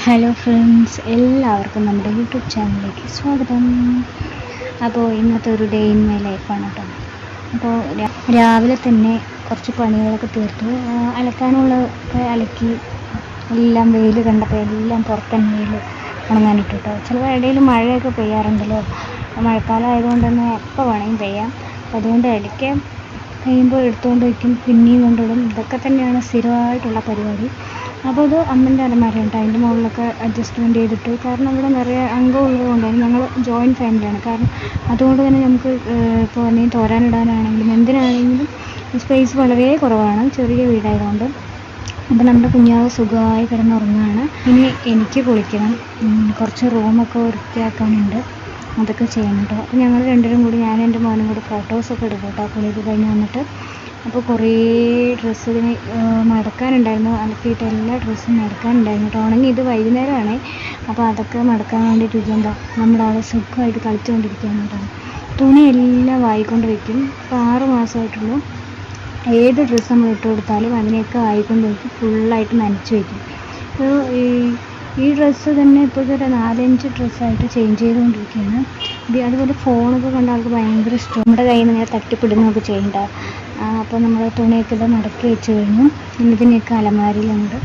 Hello friends, എല്ലാവർക്കും നമ്മുടെ YouTube ചാനലിലേക്ക് സ്വാഗതം. അപ്പോൾ ഇന്നത്തെ ഒരു ഡേ ഇൻ മൈ ലൈഫാണ് കേട്ടോ. അപ്പോൾ രാവിലെ തന്നെ കുറച്ച് പണികളൊക്കെ തീർത്തു. അലക്കാനുള്ളതൊക്കെ അലക്കി എല്ലാം വെയിൽ കണ്ടപ്പോൾ എല്ലാം പുറത്തന്നെ വെയിൽ ഉണങ്ങാനിട്ടു കേട്ടോ. ചിലപ്പോൾ ഇടയിൽ മഴയൊക്കെ പെയ്യാറുണ്ടല്ലോ. മഴക്കാലം ആയതുകൊണ്ട് തന്നെ എപ്പോൾ വേണമെങ്കിലും പെയ്യാം. അപ്പോൾ അതുകൊണ്ട് ഇടയ്ക്ക് കഴിയുമ്പോൾ എടുത്തുകൊണ്ട് വയ്ക്കും, പിന്നെയും കൊണ്ടിടും. ഇതൊക്കെ തന്നെയാണ് സ്ഥിരമായിട്ടുള്ള പരിപാടി. അപ്പോൾ അത് അമ്മൻ്റെ അലമാരയുണ്ട്, അതിൻ്റെ മുകളിലൊക്കെ അഡ്ജസ്റ്റ്മെൻറ്റ് ചെയ്തിട്ട്. കാരണം ഇവിടെ നിറയെ അംഗം ഉള്ളത് കൊണ്ടാണ്, ഞങ്ങൾ ജോയിൻറ്റ് ഫാമിലിയാണ്. കാരണം അതുകൊണ്ട് തന്നെ നമുക്ക് ഇപ്പോൾ എന്തെങ്കിലും തോരാനിടാനാണെങ്കിലും എന്തിനാണെങ്കിലും സ്പേസ് വളരെ കുറവാണ്, ചെറിയ വീടായതുകൊണ്ട്. അപ്പോൾ നമ്മുടെ കുഞ്ഞാവ് സുഖമായി കിടന്നുറങ്ങുകയാണ്. ഇനി എനിക്ക് കുളിക്കണം, കുറച്ച് റൂമൊക്കെ വൃത്തിയാക്കാനുണ്ട്, അതൊക്കെ ചെയ്യണം കേട്ടോ. അപ്പോൾ ഞങ്ങൾ രണ്ടുപേരും കൂടി, ഞാനും എൻ്റെ മോനും കൂടി ഫോട്ടോസൊക്കെ എടുക്കും കേട്ടോ, കുളിയൊക്കെ കഴിഞ്ഞ് വന്നിട്ട്. അപ്പോൾ കുറേ ഡ്രസ്സ് ഇതിന് മടക്കാനുണ്ടായിരുന്നു, അലക്കിയിട്ട് എല്ലാ ഡ്രസ്സും മടക്കാനുണ്ടായിരുന്നു കേട്ടോ. ഉണങ്ങി ഇത് വൈകുന്നേരമാണ്. അപ്പോൾ അതൊക്കെ മടക്കാൻ വേണ്ടിയിട്ട് ഇരിക്കുമ്പോൾ നമ്മുടെ ആൾ സുഖമായിട്ട് കളിച്ചുകൊണ്ടിരിക്കുകയാണ് കേട്ടോ. തുണിയെല്ലാം വായിക്കൊണ്ട് വയ്ക്കും. ഇപ്പോൾ 6 മാസമായിട്ടുള്ളൂ. ഏത് ഡ്രസ്സ് നമ്മൾ ഇട്ട് കൊടുത്താലും അതിനെയൊക്കെ വായിക്കൊണ്ട് വയ്ക്കും, ഫുള്ളായിട്ട് നനച്ച് വയ്ക്കും. അപ്പോൾ ഈ ഡ്രസ്സ് തന്നെ ഇപ്പോഴത്തെ ഒരു 4-5 ഡ്രസ്സായിട്ട് ചേഞ്ച് ചെയ്തുകൊണ്ടിരിക്കുകയാണ്. അതുപോലെ ഫോണൊക്കെ കണ്ട ആൾക്ക് ഭയങ്കര ഇഷ്ടം. നമ്മുടെ കയ്യിൽ നിന്ന് ഇങ്ങനെ തട്ടിപ്പിടുന്നതൊക്കെ ചെയ്യണ്ട. അപ്പോൾ നമ്മൾ തുണിയൊക്കെ ഇത് മടക്കി വെച്ച് കഴിഞ്ഞു. ഇതിനെയൊക്കെ അലമാരിയിലുണ്ട്.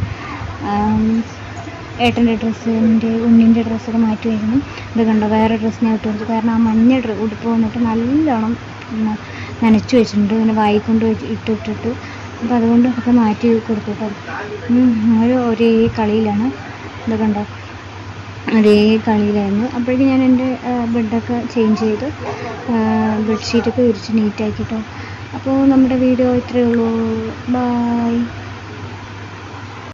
ഏട്ടൻ്റെ ഡ്രസ്സിൻ്റെ, ഉണ്ണിൻ്റെ ഡ്രസ്സൊക്കെ മാറ്റി വയ്ക്കണം. ഇത് കണ്ടോ, വേറെ ഡ്രസ്സ് ഞാൻ ഇട്ട് കൊടുത്തു. കാരണം ആ മഞ്ഞ ഉടുപ്പ് വന്നിട്ട് നല്ലോണം നനച്ച് വെച്ചിട്ടുണ്ട്, ഇങ്ങനെ വായിക്കൊണ്ട് ഇട്ടിട്ട്. അപ്പോൾ അതുകൊണ്ട് ഒക്കെ മാറ്റി കൊടുത്തു കേട്ടോ. ഒരേ കളിയിലാണ്. ഇത് കണ്ടോ, ഒരേ കളിയിലായിരുന്നു. അപ്പോഴേക്കും ഞാൻ എൻ്റെ ബെഡൊക്കെ ചേഞ്ച് ചെയ്ത് ബെഡ്ഷീറ്റൊക്കെ വിരിച്ച് നീറ്റാക്കിട്ടോ. അപ്പോൾ നമ്മുടെ വീഡിയോ ഇത്രയേ ഉള്ളൂ. ബൈ.